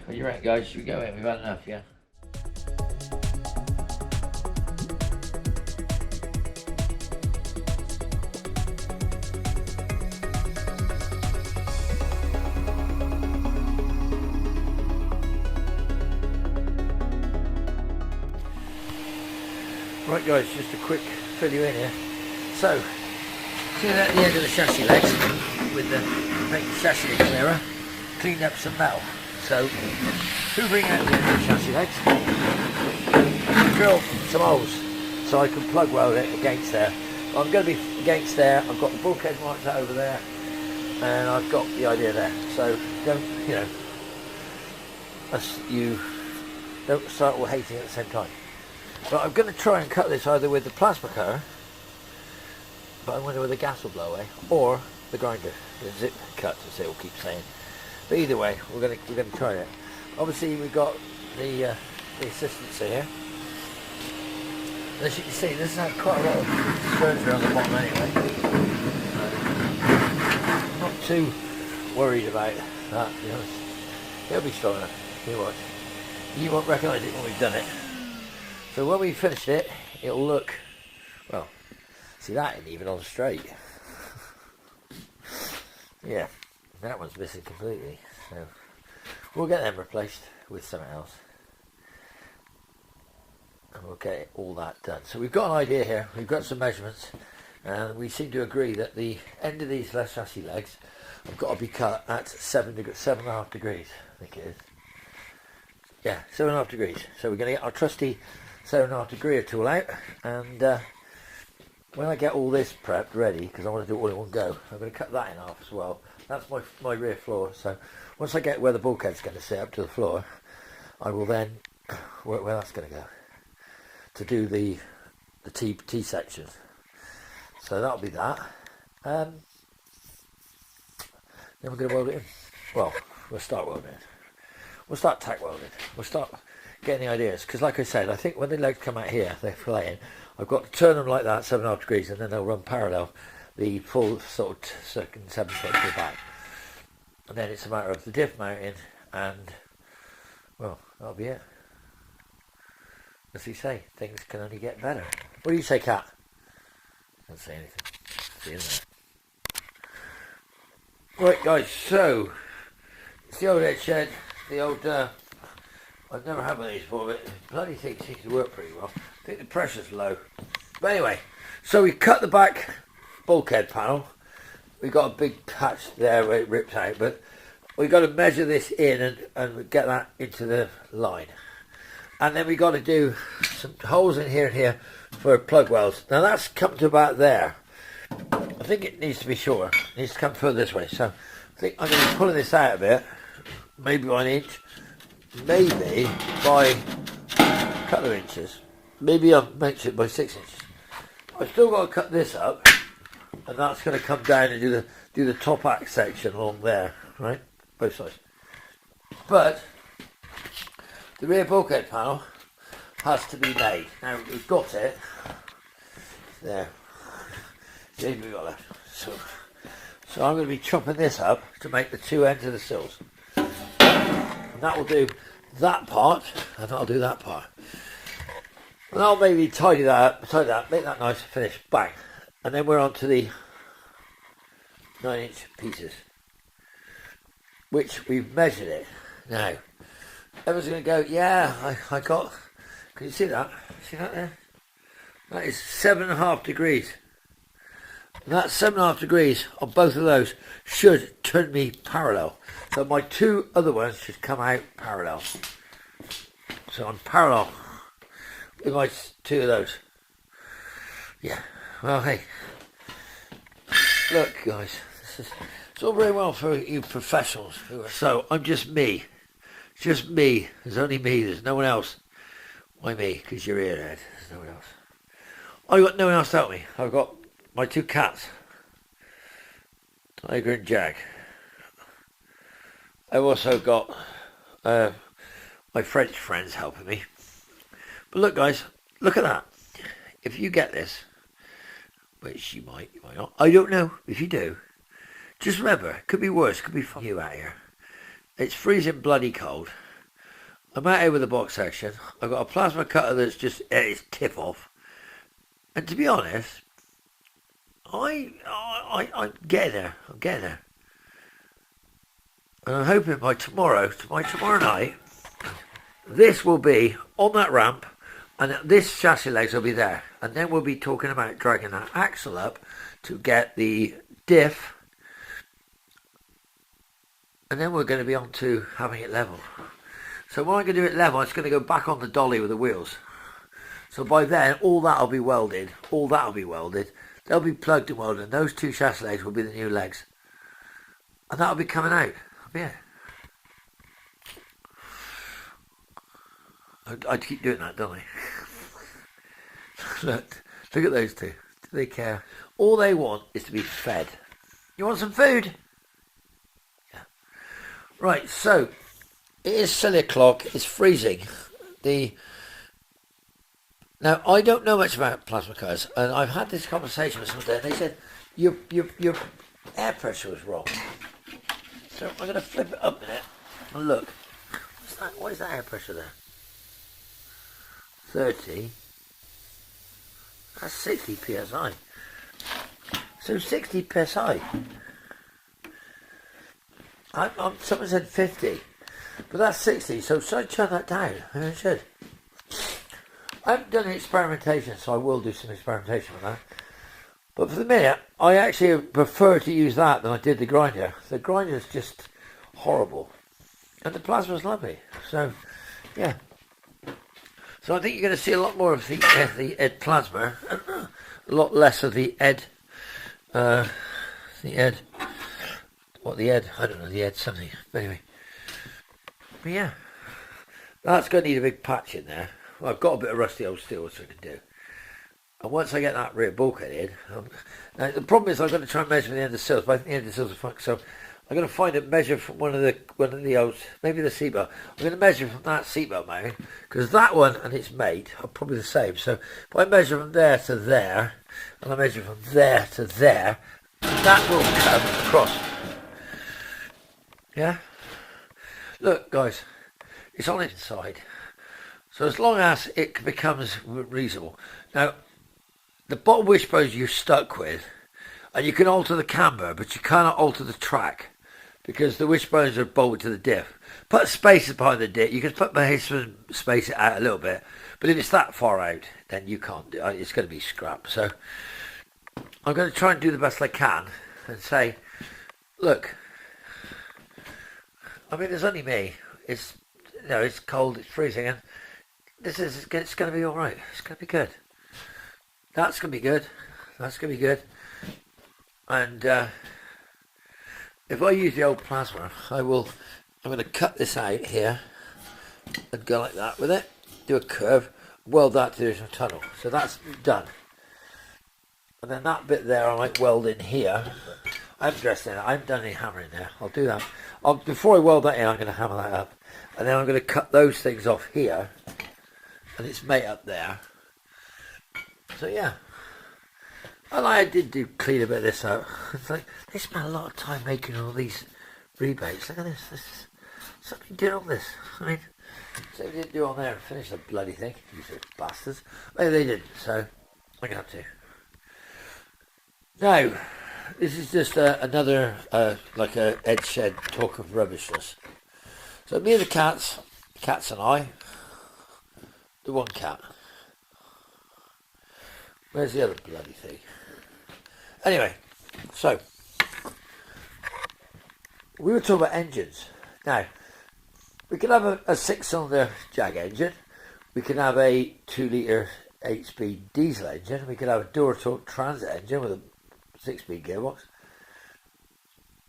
What do you reckon, guys? Should we go in? We've had enough, yeah? Right guys, just a quick fill you in here. So, see that at the end of the chassis legs with the chassis clearer, cleaned up some metal. So, hoovering out the end of the chassis legs, drill some holes so I can plug weld it against there. I'm going to be against there. I've got the bulkhead marked out over there, and I've got the idea there. So don't, you don't start all hating at the same time. But I'm going to try and cut this either with the plasma cutter, but I wonder whether the gas will blow away, or the grinder, the zip cut, as it will keep saying. But either way, we're going to try it. Obviously, we've got the assistance here. As you can see, this has had quite a lot of surgery on the bottom anyway. Not too worried about that, to be honest. It'll be strong enough. You watch. You won't recognise it when we've done it. So when we finished it, it'll look, well, see that isn't even on straight. Yeah, that one's missing completely. So we'll get them replaced with something else. And we'll get all that done. So we've got an idea here, we've got some measurements, and we seem to agree that the end of these left chassis legs have got to be cut at 7.5 degrees, I think it is. Yeah, 7.5 degrees. So we're going to get our trusty 7.5 degree tool out, and when I get all this prepped ready, because I want to do it all in one go, I'm going to cut that in half as well. That's my rear floor. So once I get where the bulkhead's going to sit up to the floor, I will then work where that's going to go to do the T section. So that'll be that. Then we're going to weld it in. Well, we'll start welding it. We'll start tack welding. We'll start getting the ideas, because like I said, I think when the legs come out here, they're filleting, I've got to turn them like that 7.5 degrees, and then they'll run parallel the full sort of second 7 foot to the back, and then it's a matter of the diff mounting, and well, that'll be it. As we say, things can only get better. What do you say, Kat? Don't say anything. See you in there. Right guys, so it's the old head shed, the old I've never had one of these before, but the bloody thing seems to work pretty well. I think the pressure's low. But anyway, so we cut the back bulkhead panel. We got a big patch there where it ripped out, but we got to measure this in and get that into the line. And then we got to do some holes in here and here for plug welds. Now that's come to about there. I think it needs to be shorter. It needs to come further this way. So I think I'm going to be pulling this out a bit, maybe by an inch. Maybe by a couple of inches. Maybe I'll make it by 6 inches. I've still got to cut this up, and that's going to come down and do the top axe section along there, right? Both sides. But the rear bulkhead panel has to be made. Now we've got it. There. See, we've got that. So I'm going to be chopping this up to make the two ends of the sills. And that will do that part, and that'll do that part. And I'll maybe tidy that up, make that nice, finish, bang. And then we're on to the 9-inch pieces, which we've measured it. Now, everyone's going to go, yeah, I got, can you see that? See that there? That is 7.5 degrees. That 7.5 degrees on both of those should turn me parallel. So my two other ones should come out parallel. So I'm parallel with my two of those. Yeah. Well, hey. Look, guys. It's all very well for you professionals. So I'm just me. Just me. There's only me. There's no one else. Why me? Because you're here, Ed. There's no one else. I've got no one else to help me. I've got my two cats, Tiger and Jag. I've also got my French friends helping me. But look, guys, look at that. If you get this, which you might not, I don't know. If you do, just remember, it could be worse. It could be for you out here. It's freezing bloody cold. I'm out here with the box section. I've got a plasma cutter that's just at its tip off. And to be honest, I'm getting there. I'm getting there. And I'm hoping by tomorrow night, this will be on that ramp, and this chassis legs will be there. And then we'll be talking about dragging that axle up to get the diff. And then we're going to be on to having it level. So when I'm going to do it level, it's going to go back on the dolly with the wheels. So by then, all that'll be welded. They'll be plugged and welded. And those two chassis legs will be the new legs. And that'll be coming out. Yeah. I'd keep doing that, don't I? Look at those two. Do they care? All they want is to be fed. You want some food? Yeah. Right, so it is silly o'clock. It's freezing. Now, I don't know much about plasma cutters, and I've had this conversation with someone, and they said your air pressure was wrong. So I'm going to flip it up a minute and look. What is that air pressure there? 30. That's 60 psi. So 60 psi. Someone said 50, but that's 60. So should I turn that down? I should. I haven't done any experimentation, so I will do some experimentation with that. But for the minute, I actually prefer to use that than I did the grinder. The grinder is just horrible, and the plasma's lovely. So, yeah. So I think you're going to see a lot more of the Ed plasma, and a lot less of the Ed. I don't know, the Ed something. But anyway, but yeah, that's going to need a big patch in there. Well, I've got a bit of rusty old steel, which I can do. And once I get that rear bulkhead in, now the problem is I'm going to try and measure the end of the sills, but I think the end of the sills are fine. So I'm going to find a measure from one of the old, maybe the seatbelt. I'm going to measure from that seatbelt mount, because that one and its mate are probably the same. So if I measure from there to there, and I measure from there to there, that will come across. Yeah? Look, guys, it's on inside. So as long as it becomes reasonable. Now, the bottom wishbones you're stuck with, and you can alter the camber, but you cannot alter the track, because the wishbones are bolted to the diff. Put spaces behind the diff. You can put space it out a little bit, but if it's that far out, then you can't do it. It's going to be scrap. So I'm going to try and do the best I can and say, look, I mean, there's only me. It's cold, it's freezing, and it's going to be all right. It's going to be good. That's going to be good. That's going to be good. And if I use the old plasma, I'm going to cut this out here and go like that with it. Do a curve, weld that to the original tunnel. So that's done. And then that bit there I might weld in here. I haven't dressed in it. I haven't done any hammering there. I'll do that. Before I weld that in, I'm going to hammer that up. And then I'm going to cut those things off here. And it's mate up there. So yeah. And I did clean a bit of this out. It's like, they spent a lot of time making all these rebates. Look at this. Something did on this. I mean, so they didn't do on there and finish the bloody thing. You bastards. Maybe they didn't, so I'm going to have to. Now, this is just another, like a Ed Shed talk of rubbishness. So me and the cats and I, the one cat. Where's the other bloody thing? Anyway, so we were talking about engines. Now, we can have a 6-cylinder Jag engine. We can have a 2-litre 8-speed diesel engine. We can have a Duratorque Transit engine with a 6-speed gearbox.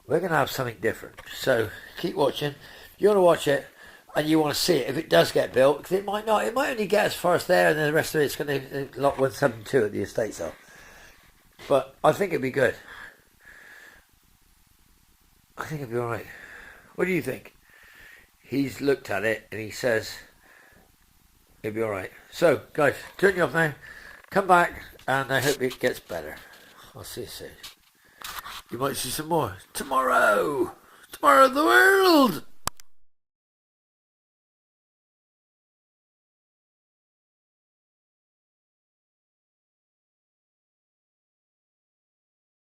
We're going to have something different. So keep watching. If you want to watch it and you want to see it, if it does get built, because it might not. It might only get as far as there, and then the rest of it's going to lot 172 at the estate sale. But I think it'd be good. I think it'd be all right. What do you think? He's looked at it and he says it'd be all right. So, guys, turn you off now. Come back, and I hope it gets better. I'll see you soon. You might see some more tomorrow. Tomorrow of the world.